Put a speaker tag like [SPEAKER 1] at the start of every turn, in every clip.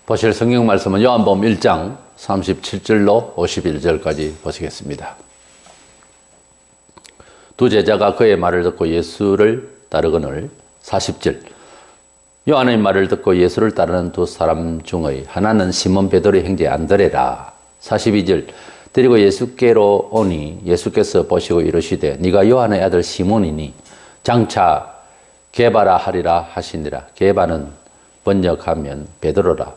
[SPEAKER 1] 보실 성경 말씀은 요한복음 1장 37절로 51절까지 보시겠습니다. 두 제자가 그의 말을 듣고 예수를 따르거늘 40절. 요한의 말을 듣고 예수를 따르는 두 사람 중의 하나는 시몬 베드로의 형제 안드레라. 42절. 데리고 예수께로 오니 예수께서 보시고 이르시되 네가 요한의 아들 시몬이니 장차 게바라 하리라 하시니라. 게바는 번역하면 베드로라.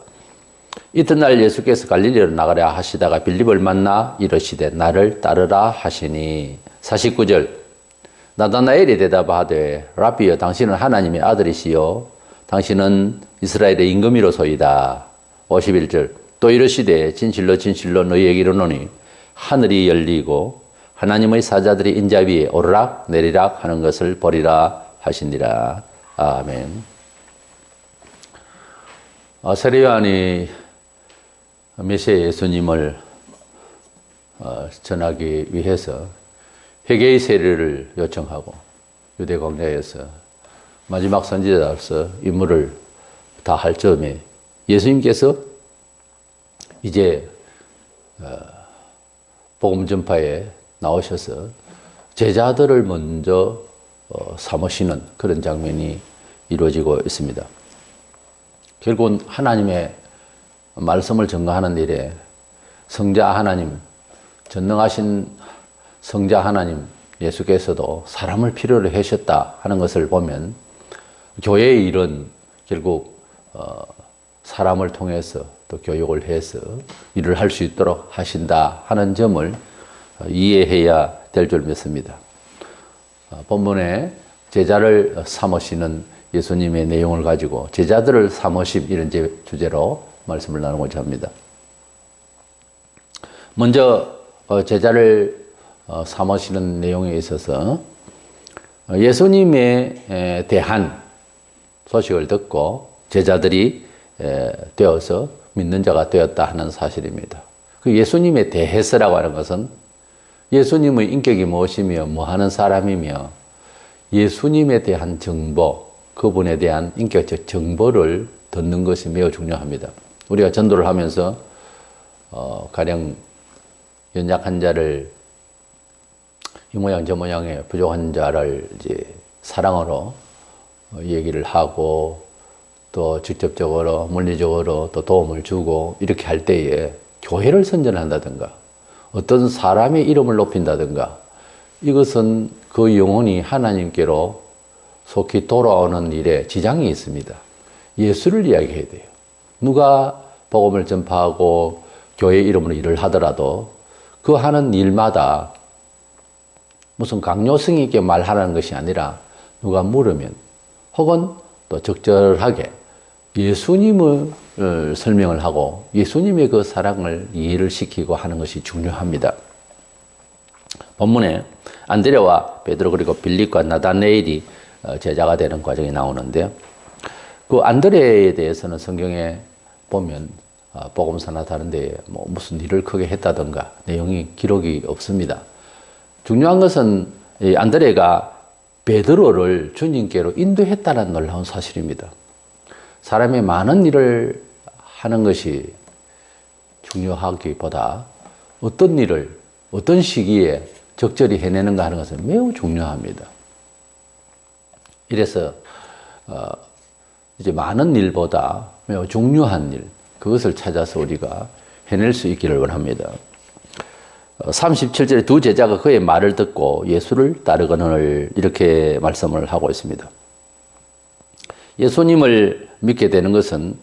[SPEAKER 1] 이튿날 예수께서 갈릴리로 나가려 하시다가 빌립을 만나 이르시되 나를 따르라 하시니. 49절. 나다나엘이 대답하되 라비여 당신은 하나님의 아들이시요 당신은 이스라엘의 임금이로소이다. 51절. 또 이르시되 진실로 진실로 너희에게 이르노니 하늘이 열리고 하나님의 사자들이 인자 위에 오르락 내리락 하는 것을 보리라 하시니라. 아멘. 세례 요한이 메시아 예수님을 전하기 위해서 회개의 세례를 요청하고 유대 광야에서 마지막 선지자로서 임무를 다할 즈음에 예수님께서 이제 복음 전파에 나오셔서 제자들을 먼저 삼으시는 그런 장면이 이루어지고 있습니다. 결국은 하나님의 말씀을 전가하는 일에 성자 하나님, 전능하신 성자 하나님 예수께서도 사람을 필요로 하셨다 하는 것을 보면 교회의 일은 결국 사람을 통해서 또 교육을 해서 일을 할 수 있도록 하신다 하는 점을 이해해야 될 줄 믿습니다. 본문에 제자를 삼으시는 예수님의 내용을 가지고 제자들을 삼으심 이런 주제로 말씀을 나누고자 합니다. 먼저 제자를 삼으시는 내용에 있어서 예수님에 대한 소식을 듣고 제자들이 되어서 믿는 자가 되었다 하는 사실입니다. 그 예수님에 대해서라고 하는 것은 예수님의 인격이 무엇이며 뭐하는 사람이며 예수님에 대한 정보, 그분에 대한 인격적 정보를 듣는 것이 매우 중요합니다. 우리가 전도를 하면서 가령 연약한 자를 이 모양 저 모양의 부족한 자를 이제 사랑으로 얘기를 하고 또 직접적으로 물리적으로 또 도움을 주고 이렇게 할 때에 교회를 선전한다든가 어떤 사람의 이름을 높인다든가 이것은 그 영혼이 하나님께로 속히 돌아오는 일에 지장이 있습니다. 예수를 이야기해야 돼요. 누가 복음을 전파하고 교회 이름으로 일을 하더라도 그 하는 일마다 무슨 강요성 있게 말하는 것이 아니라 누가 물으면 혹은 또 적절하게 예수님을 설명을 하고 예수님의 그 사랑을 이해를 시키고 하는 것이 중요합니다. 본문에 안드레와 베드로 그리고 빌립과 나다나엘이 제자가 되는 과정이 나오는데요. 그 안드레에 대해서는 성경에 보면 복음서나 다른 데에 뭐 무슨 일을 크게 했다든가 내용이 기록이 없습니다. 중요한 것은 이 안드레가 베드로를 주님께로 인도했다는 놀라운 사실입니다. 사람이 많은 일을 하는 것이 중요하기보다 어떤 일을 어떤 시기에 적절히 해내는가 하는 것은 매우 중요합니다. 이래서 이제 많은 일보다 매우 중요한 일, 그것을 찾아서 우리가 해낼 수 있기를 원합니다. 37절에 두 제자가 그의 말을 듣고 예수를 따르거늘 이렇게 말씀을 하고 있습니다. 예수님을 믿게 되는 것은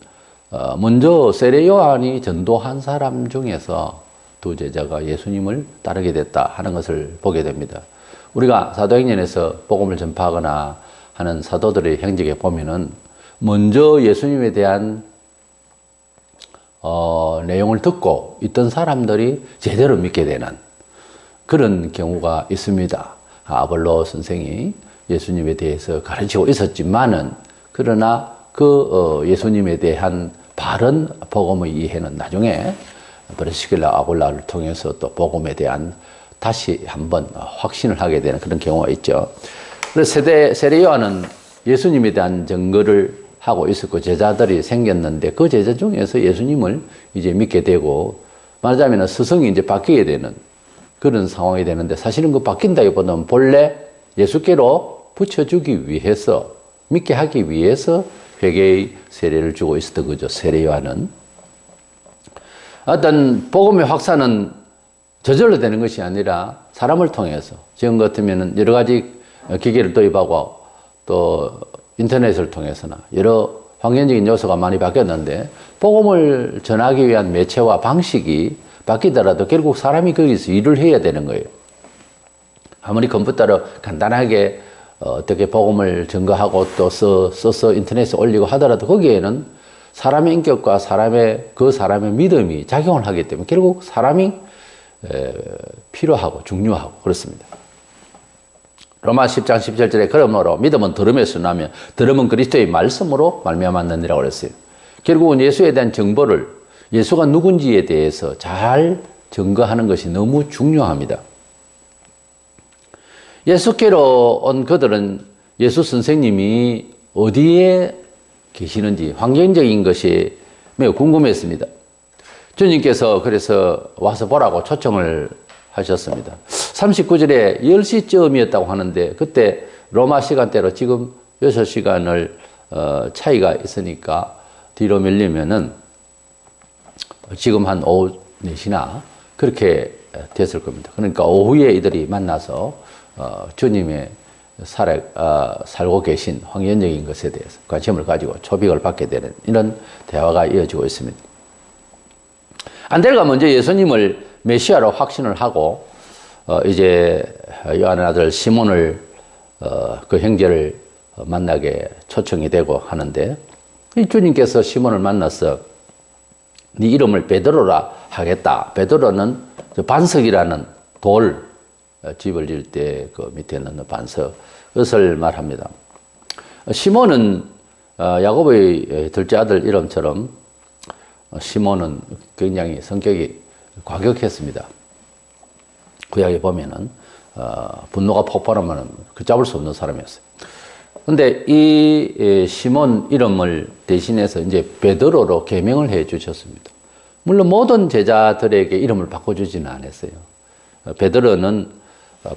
[SPEAKER 1] 먼저 세례 요한이 전도한 사람 중에서 두 제자가 예수님을 따르게 됐다 하는 것을 보게 됩니다. 우리가 사도행전에서 복음을 전파하거나 하는 사도들의 행적에 보면은 먼저 예수님에 대한 내용을 듣고 있던 사람들이 제대로 믿게 되는 그런 경우가 있습니다. 아볼로 선생이 예수님에 대해서 가르치고 있었지만은 그러나 그 예수님에 대한 바른 복음의 이해는 나중에 브리스길라 아굴라를 통해서 또 복음에 대한 다시 한번 확신을 하게 되는 그런 경우가 있죠. 그래서 세례 요한은 예수님에 대한 증거를 하고 있었고 제자들이 생겼는데 그 제자 중에서 예수님을 이제 믿게 되고 말하자면 스승이 이제 바뀌게 되는 그런 상황이 되는데 사실은 그 바뀐다기보다는 본래 예수께로 붙여주기 위해서 믿게 하기 위해서 회개의 세례를 주고 있었던 거죠. 세례 요한은. 어떤 복음의 확산은 저절로 되는 것이 아니라 사람을 통해서 지금 같으면 여러 가지 기계를 도입하고 또 인터넷을 통해서나 여러 환경적인 요소가 많이 바뀌었는데 복음을 전하기 위한 매체와 방식이 바뀌더라도 결국 사람이 거기서 일을 해야 되는 거예요. 아무리 컴퓨터로 간단하게 어떻게 복음을 증거하고 또 써서 인터넷에 올리고 하더라도 거기에는 사람의 인격과 그 사람의 믿음이 작용을 하기 때문에 결국 사람이 필요하고 중요하고 그렇습니다. 로마 10장 17절에 그러므로 믿음은 들음에서 나며 들음은 그리스도의 말씀으로 말미암았느니라고 그랬어요. 결국은 예수에 대한 정보를 예수가 누군지에 대해서 잘 증거하는 것이 너무 중요합니다. 예수께로 온 그들은 예수 선생님이 어디에 계시는지 환경적인 것이 매우 궁금했습니다. 주님께서 그래서 와서 보라고 초청을 하셨습니다. 39절에 10시쯤이었다고 하는데 그때 로마 시간대로 지금 6시간을 차이가 있으니까 뒤로 밀리면은 지금 한 오후 4시나 그렇게 됐을 겁니다. 그러니까 오후에 이들이 만나서 주님의 살고 계신 황연적인 것에 대해서 관심을 가지고 초빙을 받게 되는 이런 대화가 이어지고 있습니다. 안드레가 먼저 예수님을 메시아로 확신을 하고 이제 요한의 아들 시몬을 그 형제를 만나게 초청이 되고 하는데 이 주님께서 시몬을 만나서 네 이름을 베드로라 하겠다. 베드로는 반석이라는 돌 집을 지을 때 그 밑에 넣는 반석 그것을 말합니다. 시몬은 야곱의 둘째 아들 이름처럼 시몬은 굉장히 성격이 과격했습니다. 구약에 보면은 분노가 폭발하면 그 잡을 수 없는 사람이었어요. 근데 이 시몬 이름을 대신해서 이제 베드로로 개명을 해 주셨습니다. 물론 모든 제자들에게 이름을 바꿔주지는 않았어요. 베드로는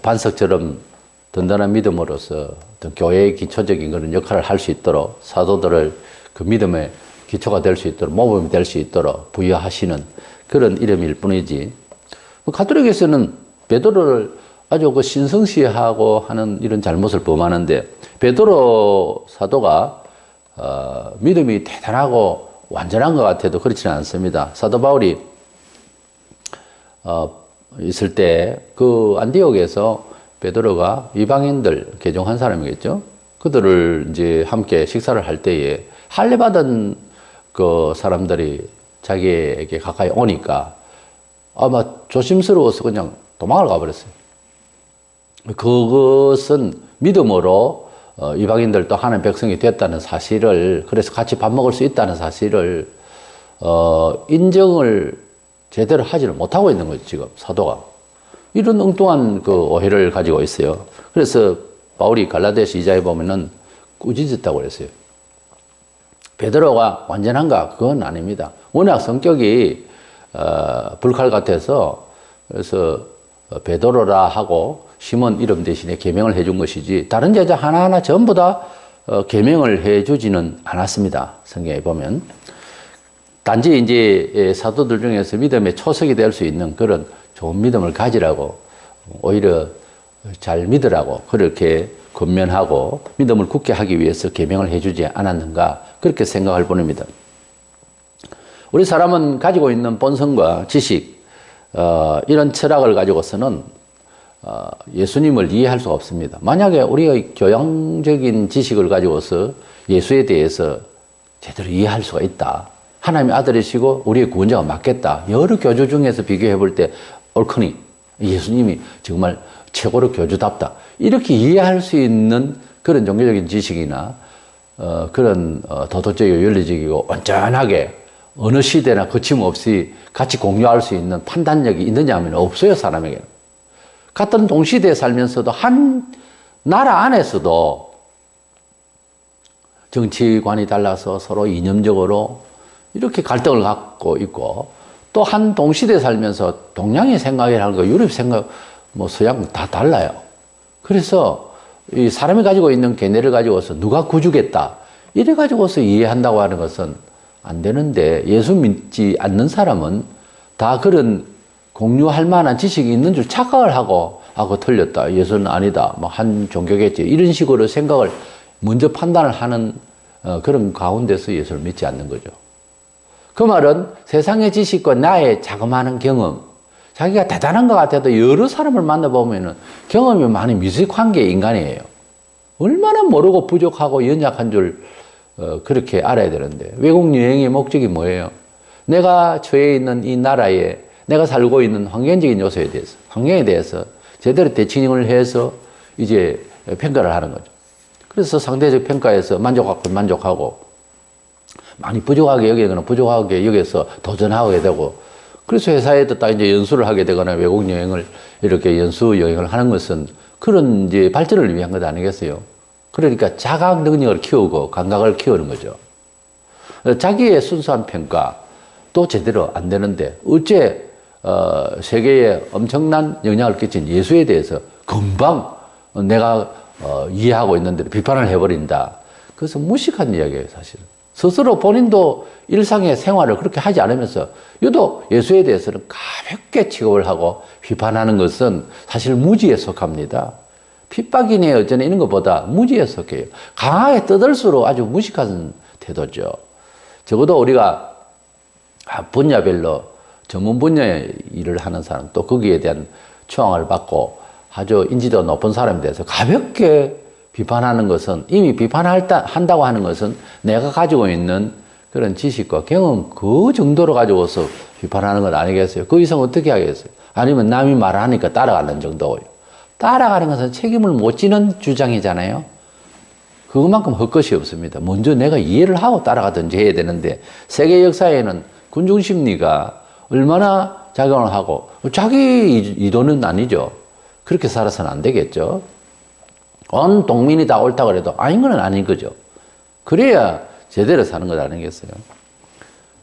[SPEAKER 1] 반석처럼 든든한 믿음으로서 어떤 교회의 기초적인 그런 역할을 할 수 있도록 사도들을 그 믿음의 기초가 될 수 있도록 모범이 될 수 있도록 부여하시는 그런 이름일 뿐이지. 가톨릭에서는 베드로를 아주 그 신성시하고 하는 이런 잘못을 범하는데 베드로 사도가 믿음이 대단하고 완전한 것 같아도 그렇지는 않습니다. 사도 바울이 있을 때 그 안디옥에서 베드로가 이방인들 개종한 사람이겠죠. 그들을 이제 함께 식사를 할 때에 할례받은 그 사람들이 자기에게 가까이 오니까 아마 조심스러워서 그냥 도망을 가버렸어요. 그것은 믿음으로 이방인들도 하나님의 백성이 됐다는 사실을, 그래서 같이 밥 먹을 수 있다는 사실을 인정을 제대로 하지를 못하고 있는 거죠, 지금 사도가. 이런 엉뚱한 그 오해를 가지고 있어요. 그래서 바울이 갈라디아서 2장에 보면은 꾸짖었다고 그랬어요. 베드로가 완전한가? 그건 아닙니다. 워낙 성격이 불칼 같아서 그래서 베드로라 하고 시몬 이름 대신에 계명을 해준 것이지 다른 제자 하나하나 전부 다 계명을 해주지는 않았습니다. 성경에 보면. 단지 이제 사도들 중에서 믿음의 초석이 될 수 있는 그런 좋은 믿음을 가지라고, 오히려 잘 믿으라고 그렇게 권면하고 믿음을 굳게 하기 위해서 계명을 해주지 않았는가, 그렇게 생각할 뿐입니다. 우리 사람은 가지고 있는 본성과 지식, 이런 철학을 가지고서는 예수님을 이해할 수가 없습니다. 만약에 우리의 교양적인 지식을 가지고서 예수에 대해서 제대로 이해할 수가 있다, 하나님의 아들이시고 우리의 구원자가 맞겠다, 여러 교주 중에서 비교해 볼 때 옳거니 예수님이 정말 최고로 교주답다, 이렇게 이해할 수 있는 그런 종교적인 지식이나 그런 도덕적이고 윤리적이고 완전하게 어느 시대나 거침없이 같이 공유할 수 있는 판단력이 있느냐 하면 없어요, 사람에게는. 같은 동시대에 살면서도 한 나라 안에서도 정치관이 달라서 서로 이념적으로 이렇게 갈등을 갖고 있고, 또 한 동시대에 살면서 동양의 생각이라는 거, 유럽 생각, 뭐 서양 다 달라요. 그래서 이 사람이 가지고 있는 견해를 가지고서 누가 구주겠다, 이래 가지고서 이해한다고 하는 것은 안 되는데, 예수 믿지 않는 사람은 다 그런 공유할 만한 지식이 있는 줄 착각을 하고, 그거 틀렸다, 예수는 아니다, 뭐 한 종교겠지, 이런 식으로 생각을 먼저 판단을 하는 그런 가운데서 예수를 믿지 않는 거죠. 그 말은 세상의 지식과 나의 자그마한 경험, 자기가 대단한 것 같아도 여러 사람을 만나보면 경험이 많이 미숙한 게 인간이에요. 얼마나 모르고 부족하고 연약한 줄 그렇게 알아야 되는데, 외국 여행의 목적이 뭐예요? 내가 처해 있는 이 나라에 내가 살고 있는 환경적인 요소에 대해서, 환경에 대해서 제대로 대칭을 해서 이제 평가를 하는 거죠. 그래서 상대적 평가에서 만족하고 많이 부족하게 여기거나 부족하게 여기서 도전하게 되고, 그래서 회사에도 딱 이제 연수를 하게 되거나 외국 여행을 이렇게 연수 여행을 하는 것은 그런 이제 발전을 위한 것 아니겠어요? 그러니까 자각 능력을 키우고 감각을 키우는 거죠. 자기의 순수한 평가 또 제대로 안 되는데, 어째 세계에 엄청난 영향을 끼친 예수에 대해서 금방 내가 이해하고 있는데 비판을 해버린다. 그래서 무식한 이야기예요, 사실은. 스스로 본인도 일상의 생활을 그렇게 하지 않으면서 유독 예수에 대해서는 가볍게 취급을 하고 비판하는 것은 사실 무지에 속합니다. 핍박이네 어쩌네 이런 것보다 무지에 속해요. 강하게 떠들수록 아주 무식한 태도죠. 적어도 우리가 분야별로 전문 분야의 일을 하는 사람, 또 거기에 대한 추앙을 받고 아주 인지도가 높은 사람에 대해서 가볍게 비판하는 것은, 이미 비판한다고 하는 것은 내가 가지고 있는 그런 지식과 경험 그 정도로 가지고서 비판하는 것 아니겠어요? 그 이상 어떻게 하겠어요? 아니면 남이 말하니까 따라가는 정도예요. 따라가는 것은 책임을 못 지는 주장이잖아요. 그것만큼 헛것이 없습니다. 먼저 내가 이해를 하고 따라가든지 해야 되는데, 세계 역사에는 군중심리가 얼마나 작용을 하고, 자기 이도는 아니죠. 그렇게 살아서는 안 되겠죠. 온 동민이 다 옳다 그래도 아닌 건 아닌 거죠. 그래야 제대로 사는 것 아니겠어요?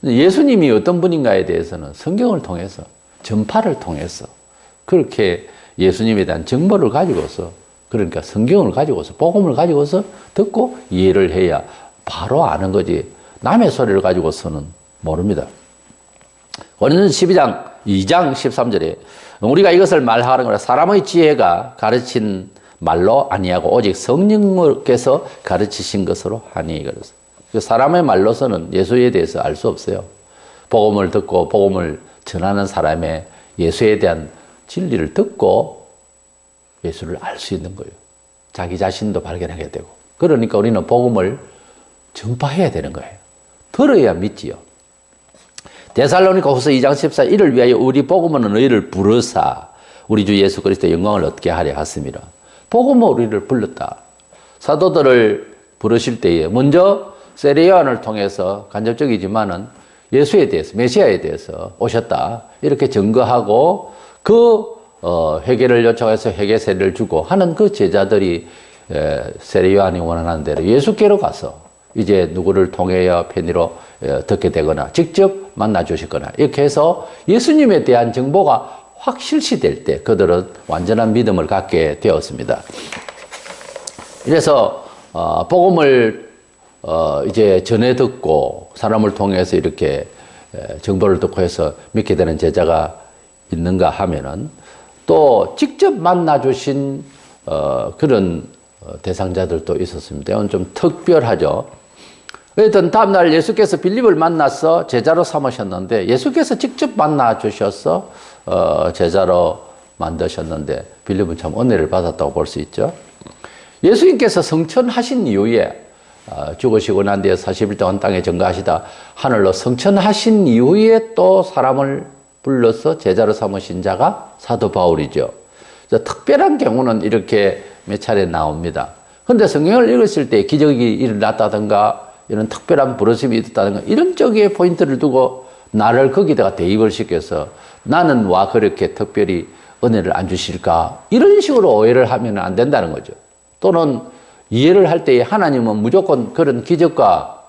[SPEAKER 1] 예수님이 어떤 분인가에 대해서는 성경을 통해서, 전파를 통해서 그렇게 예수님에 대한 정보를 가지고서, 그러니까 성경을 가지고서, 복음을 가지고서 듣고 이해를 해야 바로 아는 거지, 남의 소리를 가지고서는 모릅니다. 고린도전서 12장 2장 13절에 우리가 이것을 말하는 거라, 사람의 지혜가 가르친 말로 아니하고 오직 성령께서 가르치신 것으로 하니. 그래서 사람의 말로서는 예수에 대해서 알 수 없어요. 복음을 듣고 복음을 전하는 사람의 예수에 대한 진리를 듣고 예수를 알 수 있는 거예요. 자기 자신도 발견하게 되고. 그러니까 우리는 복음을 전파해야 되는 거예요. 들어야 믿지요. 데살로니가 후서 2장 14, 이를 위하여 우리 복음은 너희를 부르사 우리 주 예수 그리스도의 영광을 얻게 하려 하심이라. 복음은 우리를 불렀다. 사도들을 부르실 때에 먼저 세례요한을 통해서 간접적이지만은 예수에 대해서, 메시아에 대해서 오셨다, 이렇게 증거하고 그 회개를 요청해서 회개 세례를 주고 하는 그 제자들이 세례요한이 원하는 대로 예수께로 가서 이제 누구를 통하여 편의로 듣게 되거나 직접 만나 주시거나 이렇게 해서 예수님에 대한 정보가 확 실시될 때 그들은 완전한 믿음을 갖게 되었습니다. 이래서 복음을 이제 전해 듣고 사람을 통해서 이렇게 정보를 듣고 해서 믿게 되는 제자가 있는가 하면은, 또 직접 만나 주신 그런 대상자들도 있었습니다. 이건 좀 특별하죠. 어쨌든 다음날 예수께서 빌립을 만나서 제자로 삼으셨는데, 예수께서 직접 만나 주셔서 제자로 만드셨는데 빌립은 참 은혜를 받았다고 볼 수 있죠. 예수님께서 성천하신 이후에 죽으시고 난 뒤에 40일 동안 땅에 전가하시다 하늘로 성천하신 이후에 또 사람을 불러서 제자로 삼으신 자가 사도 바울이죠. 특별한 경우는 이렇게 몇 차례 나옵니다. 그런데 성경을 읽으실 때 기적이 일어났다든가 이런 특별한 부르심이 있었다든가 이런 쪽에 포인트를 두고 나를 거기다가 대입을 시켜서 나는 와 그렇게 특별히 은혜를 안 주실까, 이런 식으로 오해를 하면 안 된다는 거죠. 또는 이해를 할 때에 하나님은 무조건 그런 기적과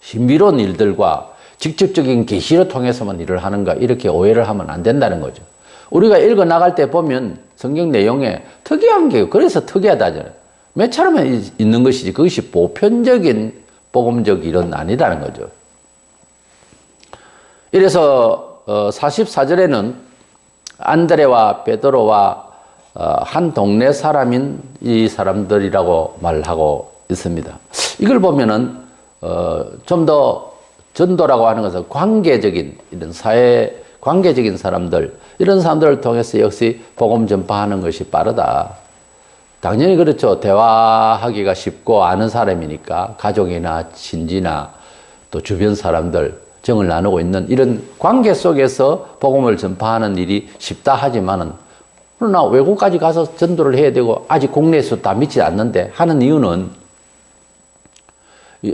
[SPEAKER 1] 신비로운 일들과 직접적인 계시를 통해서만 일을 하는가 이렇게 오해를 하면 안 된다는 거죠. 우리가 읽어 나갈 때 보면 성경 내용에 특이한 게 그래서 특이하다잖아요. 매처럼 있는 것이지 그것이 보편적인 복음적 일은 아니라는 거죠. 이래서 44절에는 안드레와 베드로와 한 동네 사람인 이 사람들이라고 말하고 있습니다. 이걸 보면은 좀 더 전도라고 하는 것은 관계적인 이런 사회 관계적인 사람들 이런 사람들을 통해서 역시 복음 전파하는 것이 빠르다. 당연히 그렇죠. 대화하기가 쉽고 아는 사람이니까 가족이나 친지나 또 주변 사람들 정을 나누고 있는 이런 관계 속에서 복음을 전파하는 일이 쉽다 하지만은 그러나 외국까지 가서 전도를 해야 되고 아직 국내에서 다 믿지 않는데 하는 이유는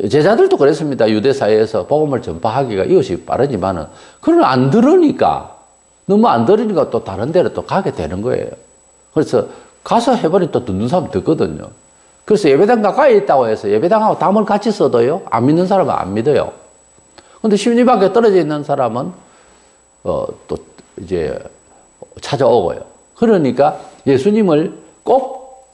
[SPEAKER 1] 제자들도 그랬습니다. 유대 사회에서 복음을 전파하기가 이것이 빠르지만은 그걸 안 들으니까 너무 안 들으니까 또 다른 데로 또 가게 되는 거예요. 그래서 가서 해버리면 또 듣는 사람 듣거든요. 그래서 예배당 가까이 있다고 해서 예배당하고 담을 같이 써도요 안 믿는 사람은 안 믿어요. 근데 십리 밖에 떨어져 있는 사람은 또 이제 찾아오고요. 그러니까 예수님을 꼭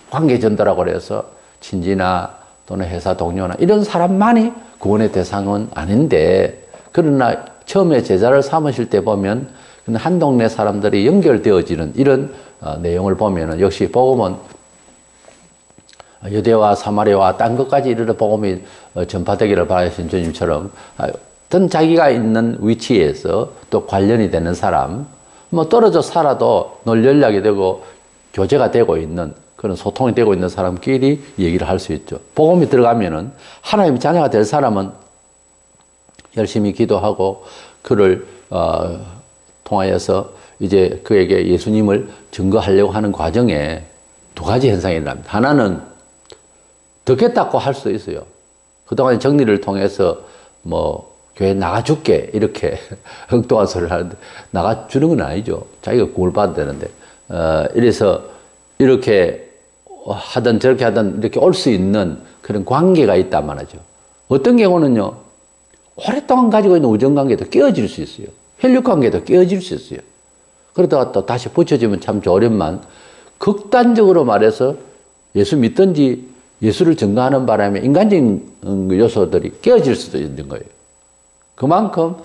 [SPEAKER 1] 관계 전도라고 그래서 친지나 또는 회사 동료나 이런 사람만이 구원의 대상은 아닌데 그러나 처음에 제자를 삼으실 때 보면 한 동네 사람들이 연결되어지는 이런 내용을 보면은 역시 복음은 유대와 사마리아와 딴 것까지 이르러 복음이 전파되기를 바라신 주님처럼 어떤 자기가 있는 위치에서 또 관련이 되는 사람 뭐 떨어져 살아도 늘 연락이 되고 교제가 되고 있는 그런 소통이 되고 있는 사람끼리 얘기를 할 수 있죠. 복음이 들어가면은 하나님의 자녀가 될 사람은 열심히 기도하고 그를 통하여서 이제 그에게 예수님을 증거하려고 하는 과정에 두 가지 현상이 일어납니다. 하나는 듣겠다고 할 수도 있어요. 그동안 정리를 통해서 뭐 교회 나가줄게 이렇게 엉뚱한 소리를 하는데 나가주는 건 아니죠. 자기가 구원을 받아야 되는데 이래서 이렇게 하든 저렇게 하든 이렇게 올 수 있는 그런 관계가 있단 말이죠. 어떤 경우는요 오랫동안 가지고 있는 우정관계도 깨어질 수 있어요. 혈육관계도 깨어질 수 있어요. 그러다가 또 다시 붙여지면 참 좋으련만 극단적으로 말해서 예수 믿든지 예수를 증거하는 바람에 인간적인 요소들이 깨어질 수도 있는 거예요. 그만큼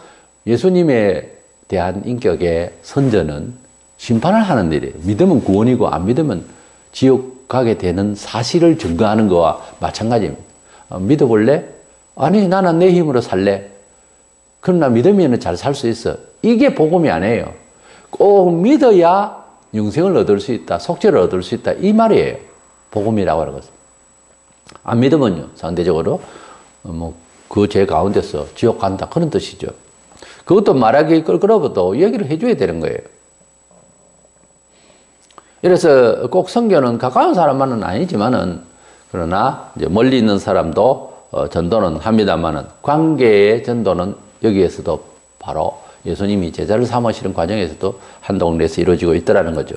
[SPEAKER 1] 예수님에 대한 인격의 선전은 심판을 하는 일이에요. 믿으면 구원이고 안 믿으면 지옥 가게 되는 사실을 증거하는 거와 마찬가지입니다. 믿어볼래? 아니 나는 내 힘으로 살래. 그러나 믿으면 잘 살 수 있어. 이게 복음이 아니에요. 꼭 믿어야 영생을 얻을 수 있다. 속죄를 얻을 수 있다. 이 말이에요. 복음이라고 하는 것은. 안 믿으면요. 상대적으로 그 죄 가운데서 지옥 간다. 그런 뜻이죠. 그것도 말하기 끌끌어도 얘기를 해줘야 되는 거예요. 이래서 꼭 선교는 가까운 사람만은 아니지만은 그러나 이제 멀리 있는 사람도 전도는 합니다만은 관계의 전도는 여기에서도 바로 예수님이 제자를 삼으시는 과정에서도 한 동네에서 이루어지고 있더라는 거죠.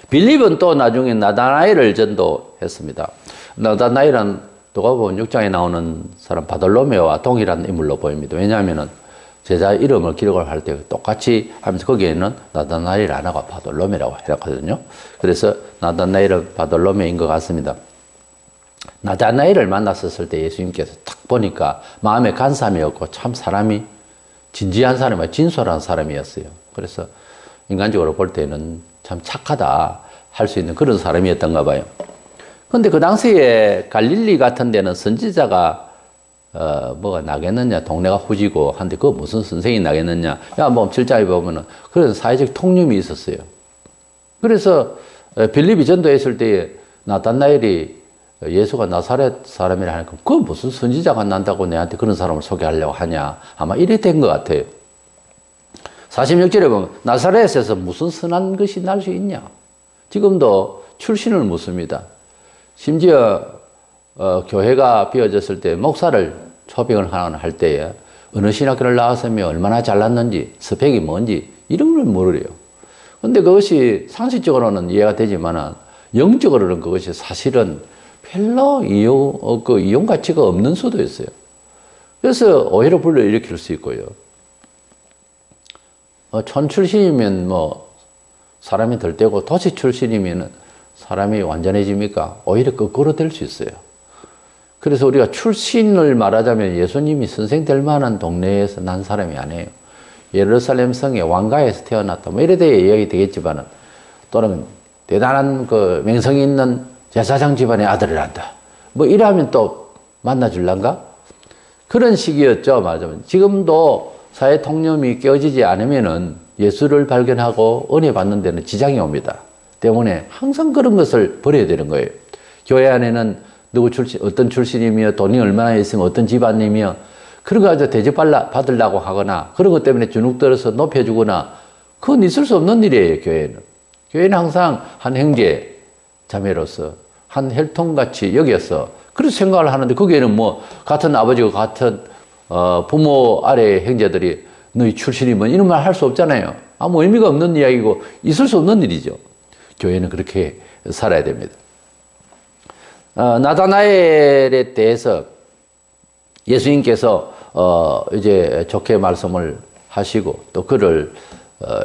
[SPEAKER 1] 빌립은 또 나중에 나다나엘을 전도했습니다. 나다나엘은 누가복음 6장에 나오는 사람 바돌로메오와 동일한 인물로 보입니다. 왜냐하면은 제자 이름을 기록을 할 때 똑같이 하면서 거기에는 나다나엘 안 하고 바돌로메라고 해놨거든요. 그래서 나다나엘은 바돌로메인 것 같습니다. 나다나엘을 만났었을 때 예수님께서 딱 보니까 마음에 간사함이었고 참 사람이 진지한 사람이야 진솔한 사람이었어요. 그래서 인간적으로 볼 때는 참 착하다 할 수 있는 그런 사람이었던가 봐요. 그런데 그 당시에 갈릴리 같은 데는 선지자가 뭐가 나겠느냐, 동네가 후지고 한데 그거 무슨 선생이 나겠느냐. 야, 뭐 7장에 보면은 그런 사회적 통념이 있었어요. 그래서 빌립이 전도했을 때 나다나엘이 예수가 나사렛 사람이라 하니까 그 무슨 선지자가 난다고 내한테 그런 사람을 소개하려고 하냐. 아마 이래 된 것 같아요. 46절에 보면 나사렛에서 무슨 선한 것이 날 수 있냐. 지금도 출신을 묻습니다. 심지어 교회가 비어졌을 때 목사를 초빙을 할 때에 어느 신학교를 나왔으면 얼마나 잘났는지 스펙이 뭔지 이런 걸 물으래요. 근데 그것이 상식적으로는 이해가 되지만 영적으로는 그것이 사실은 별로 이용 가치가 없는 수도 있어요. 그래서 오해로 불러일으킬 수 있고요. 촌 출신이면 뭐 사람이 덜 되고 도시 출신이면 사람이 완전해집니까? 오히려 거꾸로 될 수 있어요. 그래서 우리가 출신을 말하자면 예수님이 선생 될 만한 동네에서 난 사람이 아니에요. 예루살렘 성의 왕가에서 태어났다. 뭐 이래 대해 이야기 되겠지만은 또는 대단한 그 명성이 있는 제사장 집안의 아들이란다. 뭐 이러면 또 만나줄란가? 그런 시기였죠. 말하자면. 지금도 사회 통념이 깨어지지 않으면은 예수를 발견하고 은혜 받는 데는 지장이 옵니다. 때문에 항상 그런 것을 버려야 되는 거예요. 교회 안에는 누구 출신, 어떤 출신이며 돈이 얼마나 있으면 어떤 집안이며 그런 거 가지고 대접 받으려고 하거나 그런 것 때문에 주눅 들어서 높여주거나 그건 있을 수 없는 일이에요, 교회는. 교회는 항상 한 형제, 자매로서 한 혈통같이 여겨서 그래서 생각을 하는데 거기에는 뭐 같은 아버지고 같은 부모 아래 형제들이 너희 출신이 뭐 이런 말 할 수 없잖아요. 아무 의미가 없는 이야기고 있을 수 없는 일이죠. 교회는 그렇게 살아야 됩니다. 나다나엘에 대해서 예수님께서 이제 좋게 말씀을 하시고 또 그를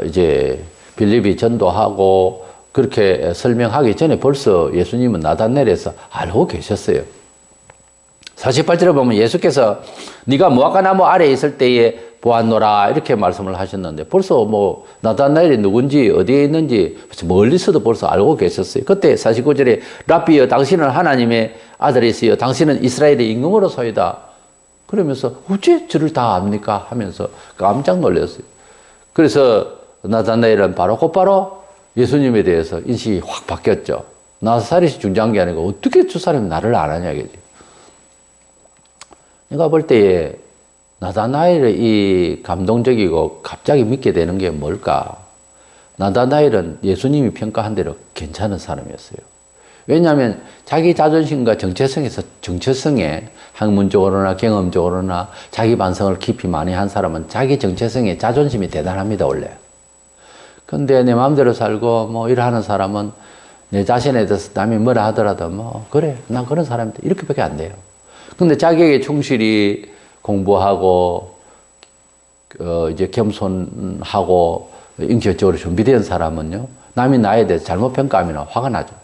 [SPEAKER 1] 이제 빌립이 전도하고 그렇게 설명하기 전에 벌써 예수님은 나다나엘에서 알고 계셨어요. 48절에 보면 예수께서 네가 무화과나무 아래에 있을 때에 보았노라 이렇게 말씀을 하셨는데 벌써 뭐 나다나엘이 누군지 어디에 있는지 멀리서도 벌써 알고 계셨어요. 그때 49절에 랍비여 당신은 하나님의 아들이시여 당신은 이스라엘의 임금으로소이다. 그러면서 어째 저를 다 압니까? 하면서 깜짝 놀랐어요. 그래서 나다나엘은 곧바로 예수님에 대해서 인식이 확 바뀌었죠. 나사렛이 중요한 게 아니고 어떻게 저 사람이 나를 안 하냐 이거지. 내가 볼 때에 나다나엘의 이 감동적이고 갑자기 믿게 되는 게 뭘까? 나다나엘은 예수님이 평가한 대로 괜찮은 사람이었어요. 왜냐하면 자기 자존심과 정체성에 학문적으로나 경험적으로나 자기 반성을 깊이 많이 한 사람은 자기 정체성에 자존심이 대단합니다, 원래. 근데 내 마음대로 살고 뭐 일하는 사람은 내 자신에 대해서 남이 뭐라 하더라도 뭐 그래, 난 그런 사람이다. 이렇게밖에 안 돼요. 근데 자기에게 충실히 공부하고 이제 겸손하고 인격적으로 준비된 사람은요, 남이 나에 대해서 잘못 평가하면 화가 나죠.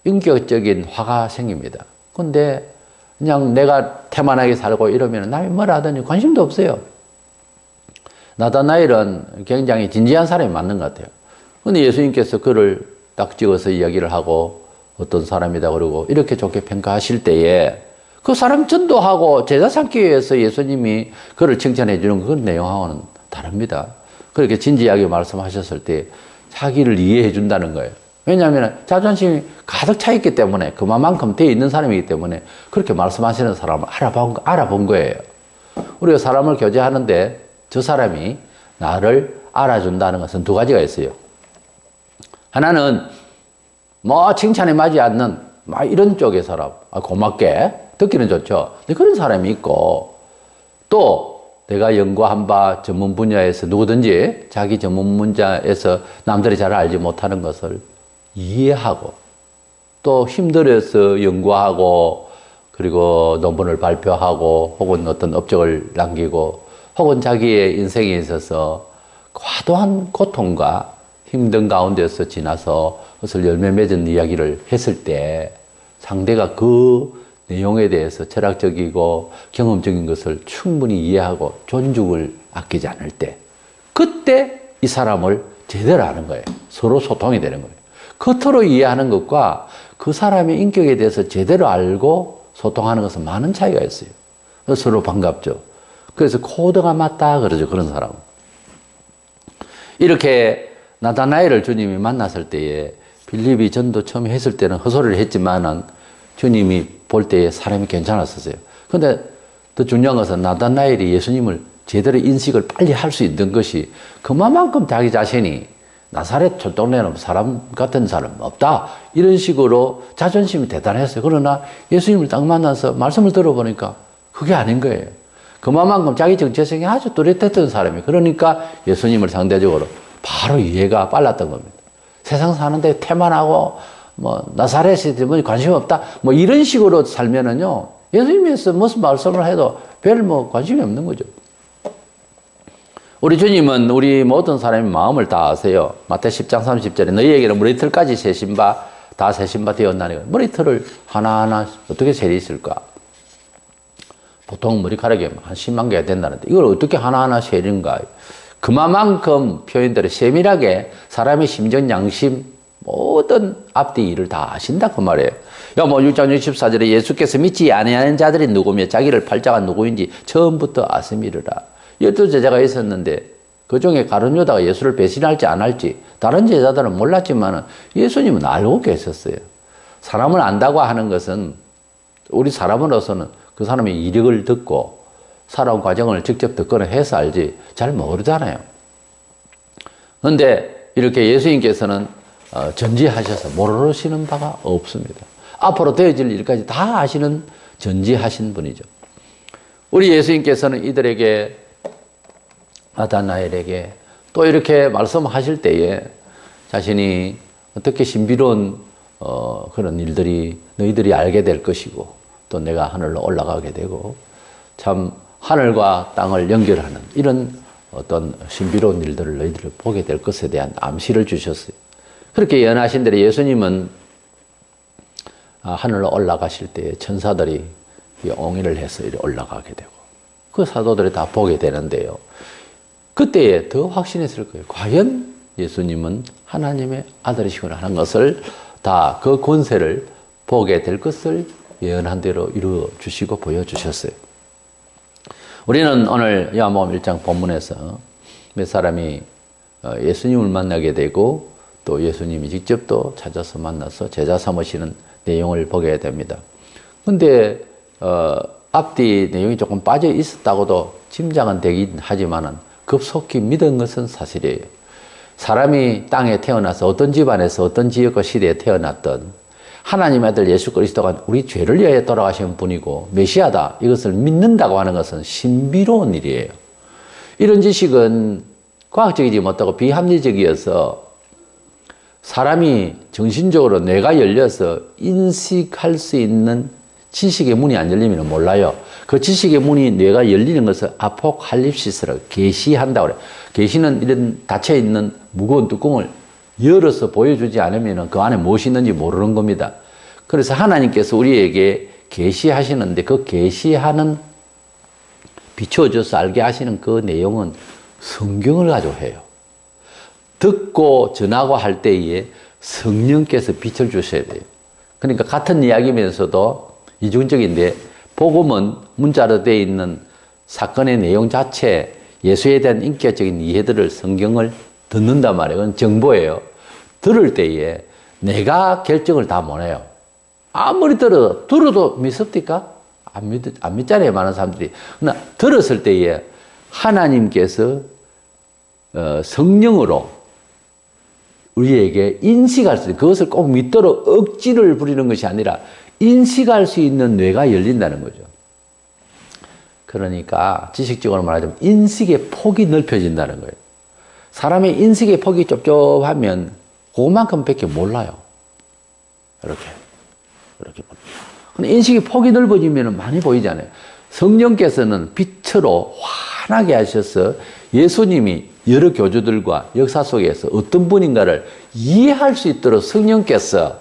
[SPEAKER 1] 인격적인 화가 생깁니다. 근데 그냥 내가 태만하게 살고 이러면 남이 뭐라 하더니 관심도 없어요. 나다나엘은 굉장히 진지한 사람이 맞는 것 같아요. 근데 예수님께서 그를 딱 찍어서 이야기를 하고 어떤 사람이다 그러고 이렇게 좋게 평가하실 때에 그 사람 전도하고 제자 삼기 위해서 예수님이 그를 칭찬해 주는 그 내용하고는 다릅니다. 그렇게 진지하게 말씀하셨을 때 자기를 이해해 준다는 거예요. 왜냐하면 자존심이 가득 차 있기 때문에 그만큼 돼 있는 사람이기 때문에 그렇게 말씀하시는 사람을 알아본 거예요. 우리가 사람을 교제하는데 저 사람이 나를 알아준다는 것은 두 가지가 있어요. 하나는 뭐 칭찬에 맞지 않는 막 이런 쪽의 사람, 고맙게 듣기는 좋죠. 근데 그런 사람이 있고 또 내가 연구한 바 전문 분야에서 누구든지 자기 전문 분야에서 남들이 잘 알지 못하는 것을 이해하고 또 힘들어서 연구하고 그리고 논문을 발표하고 혹은 어떤 업적을 남기고 혹은 자기의 인생에 있어서 과도한 고통과 힘든 가운데서 지나서 그것을 열매 맺은 이야기를 했을 때 상대가 그 내용에 대해서 철학적이고 경험적인 것을 충분히 이해하고 존중을 아끼지 않을 때 그때 이 사람을 제대로 아는 거예요. 서로 소통이 되는 거예요. 겉으로 이해하는 것과 그 사람의 인격에 대해서 제대로 알고 소통하는 것은 많은 차이가 있어요. 그래서 서로 반갑죠. 그래서 코드가 맞다 그러죠. 그런 사람은. 이렇게 나다나엘을 주님이 만났을 때에 빌립이 전도 처음 했을 때는 헛소리를 했지만은 주님이 볼 때에 사람이 괜찮았었어요. 근데 더 중요한 것은 나다나엘이 예수님을 제대로 인식을 빨리 할 수 있는 것이 그만큼 자기 자신이 나사렛 촌동네는 사람 같은 사람 없다. 이런 식으로 자존심이 대단했어요. 그러나 예수님을 딱 만나서 말씀을 들어보니까 그게 아닌 거예요. 그만큼 자기 정체성이 아주 뚜렷했던 사람이 그러니까 예수님을 상대적으로 바로 이해가 빨랐던 겁니다. 세상 사는데 태만하고 뭐 나사렛이 뭐 관심 없다 뭐 이런 식으로 살면은요 예수님께서 무슨 말씀을 해도 별 뭐 관심이 없는 거죠. 우리 주님은 우리 모든 사람의 마음을 다 아세요. 마태 10장 30절에 너희에게는 머리털까지 세신 바 다 세신 바 되었나니 머리털을 하나하나 어떻게 셀이 있을까? 보통 머리카락이 한 10만 개가 된다는데 이걸 어떻게 하나하나 세는가? 그만큼 표현대로 세밀하게 사람의 심정, 양심 모든 앞뒤 일을 다 아신다 그 말이에요. 뭐 6장 64절에 예수께서 믿지 아니하는 자들이 누구며 자기를 팔자가 누구인지 처음부터 아심이르라. 12제자가 있었는데 그 중에 가룟 유다가 예수를 배신할지 안 할지 다른 제자들은 몰랐지만 예수님은 알고 계셨어요. 사람을 안다고 하는 것은 우리 사람으로서는 그 사람의 이력을 듣고 살아온 과정을 직접 듣거나 해서 알지 잘 모르잖아요. 그런데 이렇게 예수님께서는 전지하셔서 모르시는 바가 없습니다. 앞으로 되어질 일까지 다 아시는 전지하신 분이죠. 우리 예수님께서는 이들에게 나다나엘에게 또 이렇게 말씀하실 때에 자신이 어떻게 신비로운 그런 일들이 너희들이 알게 될 것이고 또 내가 하늘로 올라가게 되고 참 하늘과 땅을 연결하는 이런 어떤 신비로운 일들을 너희들이 보게 될 것에 대한 암시를 주셨어요. 그렇게 예언하신 대로 예수님은 하늘로 올라가실 때에 천사들이 옹의를 해서 이렇게 올라가게 되고 그 사도들이 다 보게 되는데요. 그때에 더 확신했을 거예요. 과연 예수님은 하나님의 아들이시구나 하는 것을 다 그 권세를 보게 될 것을 예언한 대로 이루어 주시고 보여주셨어요. 우리는 오늘 요한복음 1장 본문에서 몇 사람이 예수님을 만나게 되고 또 예수님이 직접 또 찾아서 만나서 제자 삼으시는 내용을 보게 됩니다. 근데 앞뒤 내용이 조금 빠져 있었다고도 짐작은 되긴 하지만은 급속히 믿은 것은 사실이에요. 사람이 땅에 태어나서 어떤 집안에서 어떤 지역과 시대에 태어났던 하나님의 아들 예수 그리스도가 우리 죄를 위하여 돌아가신 분이고 메시아다 이것을 믿는다고 하는 것은 신비로운 일이에요. 이런 지식은 과학적이지 못하고 비합리적이어서 사람이 정신적으로 뇌가 열려서 인식할 수 있는 지식의 문이 안 열리면 몰라요. 그 지식의 문이 뇌가 열리는 것을 아포칼립시스라고 계시한다고 그래요. 계시는 이런 닫혀있는 무거운 뚜껑을 열어서 보여주지 않으면 그 안에 무엇이 있는지 모르는 겁니다. 그래서 하나님께서 우리에게 계시하시는데 그 계시하는 비춰줘서 알게 하시는 그 내용은 성경을 가지고 해요. 듣고 전하고 할 때에 성령께서 빛을 주셔야 돼요. 그러니까 같은 이야기면서도 이중적인데 복음은 문자로 되어 있는 사건의 내용 자체 예수에 대한 인격적인 이해들을 성경을 듣는단 말이에요. 그건 정보예요. 들을 때에 내가 결정을 다 못해요. 아무리 들어도 믿습니까? 안 믿잖아요. 많은 사람들이. 그러나 들었을 때에 하나님께서 성령으로 우리에게 인식할 수 있는 그것을 꼭 믿도록 억지를 부리는 것이 아니라 인식할 수 있는 뇌가 열린다는 거죠. 그러니까 지식적으로 말하자면 인식의 폭이 넓혀진다는 거예요. 사람의 인식의 폭이 좁좁하면 그만큼밖에 몰라요. 이렇게 근데 인식의 폭이 넓어지면 많이 보이잖아요. 성령께서는 빛으로 환하게 하셔서 예수님이 여러 교주들과 역사 속에서 어떤 분인가를 이해할 수 있도록 성령께서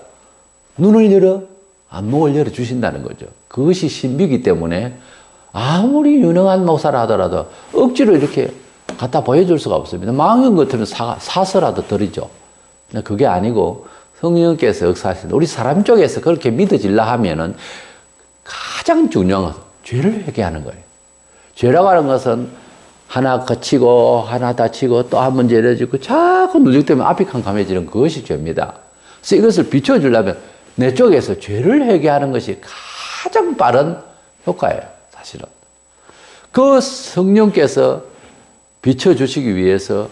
[SPEAKER 1] 눈을 열어 안목을 열어주신다는 거죠. 그것이 신비이기 때문에 아무리 유능한 목사라 하더라도 억지로 이렇게 갖다 보여줄 수가 없습니다. 마음 같으면 사서라도 드리죠. 그게 아니고 성령께서 역사하시는 우리 사람 쪽에서 그렇게 믿어질라 하면은 가장 중요한 것은 죄를 회개하는 거예요. 죄라고 하는 것은 하나 거치고 하나 다치고 또 한 번 죄려지고 자꾸 누적되면 앞이 캄캄해지는 그것이 죄입니다. 그래서 이것을 비춰주려면 내 쪽에서 죄를 회개하는 것이 가장 빠른 효과예요. 사실은. 그 성령께서 비춰주시기 위해서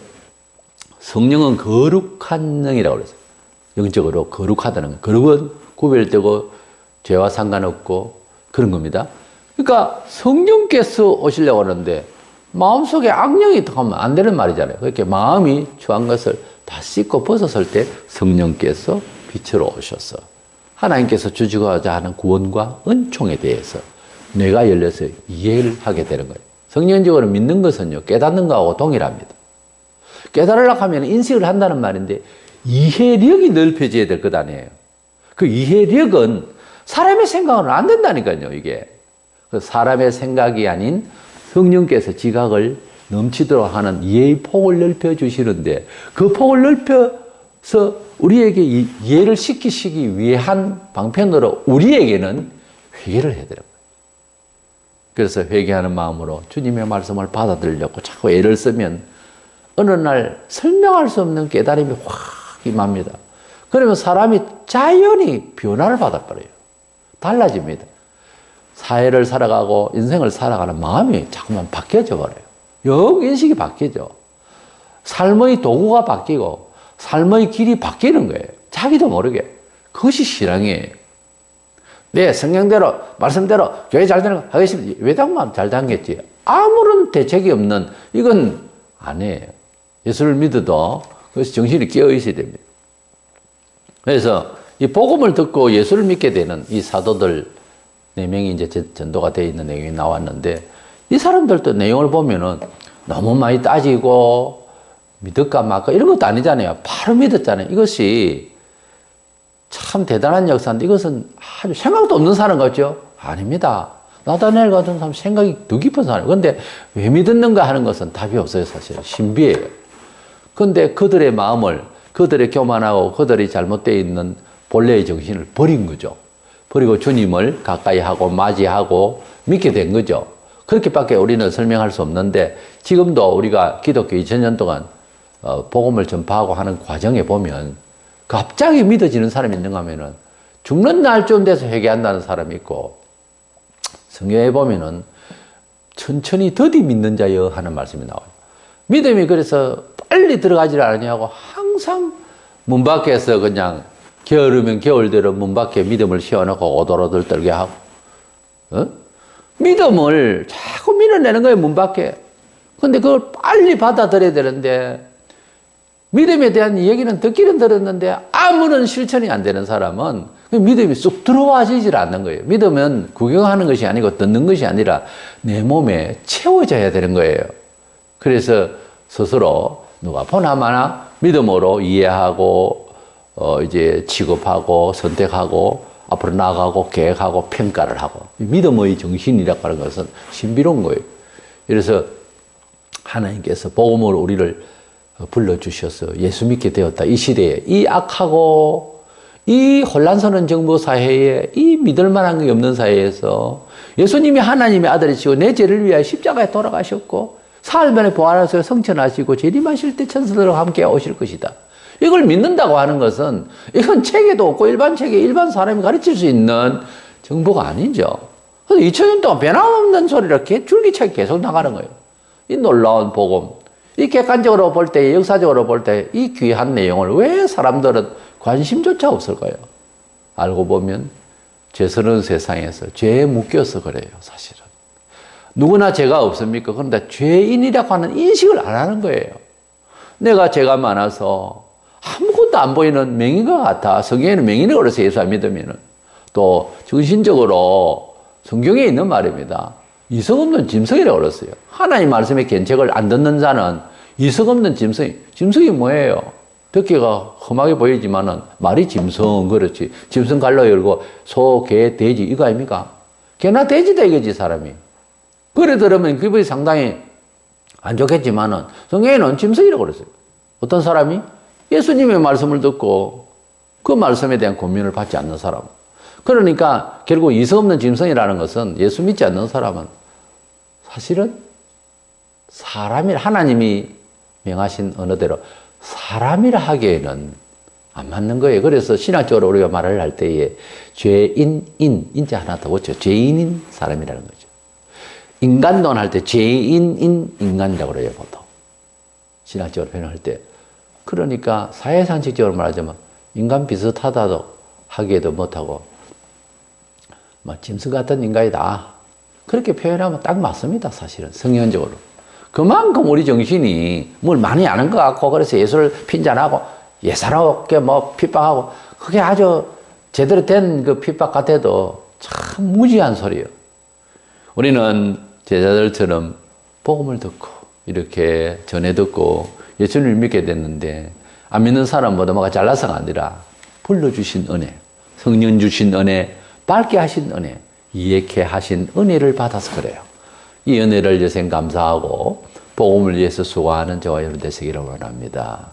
[SPEAKER 1] 성령은 거룩한 영이라고 그랬어요. 영적으로 거룩하다는 거예요. 거룩은 구별되고 죄와 상관없고 그런 겁니다. 그러니까 성령께서 오시려고 하는데 마음속에 악령이 들어가면 안 되는 말이잖아요. 그렇게 마음이 추한 것을 다 씻고 벗었을 때 성령께서 빛으로 오셔서 하나님께서 주시고자 하는 구원과 은총에 대해서 뇌가 열려서 이해를 하게 되는 거예요. 성령적으로 믿는 것은요, 깨닫는 것하고 동일합니다. 깨달으려고 하면 인식을 한다는 말인데 이해력이 넓혀져야 될 것 아니에요. 그 이해력은 사람의 생각으로는 안 된다니까요, 이게. 사람의 생각이 아닌 성령께서 지각을 넘치도록 하는 이해의 폭을 넓혀주시는데 그 폭을 넓혀서 우리에게 이해를 시키시기 위한 방편으로 우리에게는 회개를 해야 되는 거예요. 그래서 회개하는 마음으로 주님의 말씀을 받아들이려고 자꾸 애를 쓰면 어느 날 설명할 수 없는 깨달음이 확 임합니다. 그러면 사람이 자연히 변화를 받아버려요. 달라집니다. 사회를 살아가고 인생을 살아가는 마음이 자꾸만 바뀌어져 버려요. 영 인식이 바뀌죠. 삶의 도구가 바뀌고 삶의 길이 바뀌는 거예요. 자기도 모르게. 그것이 신앙이에요. 네, 성경대로 말씀대로 교회 잘 되는 거 하겠습니다. 외당만 잘 되겠지. 아무런 대책이 없는 이건 아니에요. 예수를 믿어도 그것이 정신이 깨어 있어야 됩니다. 그래서 이 복음을 듣고 예수를 믿게 되는 이 사도들 4명이 이제 전도가 되어 있는 내용이 나왔는데 이 사람들도 내용을 보면은 너무 많이 따지고 믿을까 말까 이런 것도 아니잖아요. 바로 믿었잖아요. 이것이 참 대단한 역사인데 이것은 아주 생각도 없는 사람 같죠? 아닙니다. 나다니엘 같은 사람 생각이 더 깊은 사람. 그런데 왜 믿었는가 하는 것은 답이 없어요. 사실 신비해요. 그런데 그들의 마음을 그들의 교만하고 그들이 잘못되어 있는 본래의 정신을 버린 거죠. 그리고 주님을 가까이 하고 맞이하고 믿게 된 거죠. 그렇게밖에 우리는 설명할 수 없는데 지금도 우리가 기독교 2000년 동안 복음을 전파하고 하는 과정에 보면 갑자기 믿어지는 사람이 있는가 하면은 죽는 날쯤 돼서 회개한다는 사람이 있고 성경에 보면은 천천히 더디 믿는 자여 하는 말씀이 나와요. 믿음이 그래서 빨리 들어가지를 않으냐고 항상 문 밖에서 그냥 겨울이면 겨울대로 문 밖에 믿음을 씌워놓고 오돌오돌 떨게 하고 믿음을 자꾸 밀어내는 거예요, 문 밖에. 근데 그걸 빨리 받아들여야 되는데 믿음에 대한 얘기는 듣기는 들었는데 아무런 실천이 안 되는 사람은 믿음이 쑥 들어와지질 않는 거예요. 믿음은 구경하는 것이 아니고 듣는 것이 아니라 내 몸에 채워져야 되는 거예요. 그래서 스스로 누가 보나마나 믿음으로 이해하고 이제 취급하고 선택하고 앞으로 나아가고 계획하고 평가를 하고 믿음의 정신이라고 하는 것은 신비로운 거예요. 그래서 하나님께서 복음으로 우리를 불러주셔서 예수 믿게 되었다. 이 시대에 이 악하고 이 혼란스러운 정보 사회에 이 믿을 만한 게 없는 사회에서 예수님이 하나님의 아들이시고 내 죄를 위하여 십자가에 돌아가셨고 사흘 만에 부활하셔서 성천하시고 재림하실 때 천사들과 함께 오실 것이다. 이걸 믿는다고 하는 것은 이건 책에도 없고 일반 책에 일반 사람이 가르칠 수 있는 정보가 아니죠. 그래서 2000년 동안 변함없는 소리를 이렇게 줄기차게 계속 나가는 거예요. 이 놀라운 복음. 이 객관적으로 볼 때, 역사적으로 볼 때 이 귀한 내용을 왜 사람들은 관심조차 없을까요? 알고 보면 죄스러운 세상에서 죄에 묶여서 그래요, 사실은. 누구나 죄가 없습니까? 그런데 죄인이라고 하는 인식을 안 하는 거예요. 내가 죄가 많아서 아무것도 안 보이는 맹인과 같아. 성경에는 맹인이 그래서 예수 안 믿으면은. 또 정신적으로 성경에 있는 말입니다. 이성 없는 짐승이라고 그랬어요. 하나님 말씀의 견책을 안 듣는 자는 이성 없는 짐승이. 짐승이 뭐예요? 듣기가 험하게 보이지만은 말이 짐승, 그렇지. 짐승 갈로 열고 소, 개, 돼지 이거 아닙니까? 개나 돼지다 이거지 사람이. 그래 들으면 기분이 상당히 안 좋겠지만은 성경에는 짐승이라고 그랬어요. 어떤 사람이? 예수님의 말씀을 듣고 그 말씀에 대한 고민을 받지 않는 사람. 그러니까 결국 이성 없는 짐승이라는 것은 예수 믿지 않는 사람은 사실은 사람이라 하나님이 명하신 언어대로 사람이라 하기에는 안 맞는 거예요. 그래서 신학적으로 우리가 말을 할 때에 죄인인 인자 하나 더 붙여 죄인인 사람이라는 거죠. 인간론 할 때 죄인인 인간이라고 그래요, 보통. 신학적으로 표현할 때. 그러니까 사회상식적으로 말하자면 인간 비슷하다도 하기에도 못하고 짐승 같은 인간이다. 그렇게 표현하면 딱 맞습니다, 사실은. 성경적으로. 그만큼 우리 정신이 뭘 많이 아는 것 같고, 그래서 예수를 핀잔하고, 예사롭게 뭐 핍박하고, 그게 아주 제대로 된 그 핍박 같아도 참 무지한 소리예요. 우리는 제자들처럼 복음을 듣고, 이렇게 전해 듣고, 예수님을 믿게 됐는데, 안 믿는 사람보다 뭐가 잘나서가 아니라, 불러주신 은혜, 성령 주신 은혜, 밝게 하신 은혜, 이해케 하신 은혜를 받아서 그래요. 이 은혜를 여생 감사하고 복음을 위해서 수고하는 저와 여러분 되시기를 원합니다.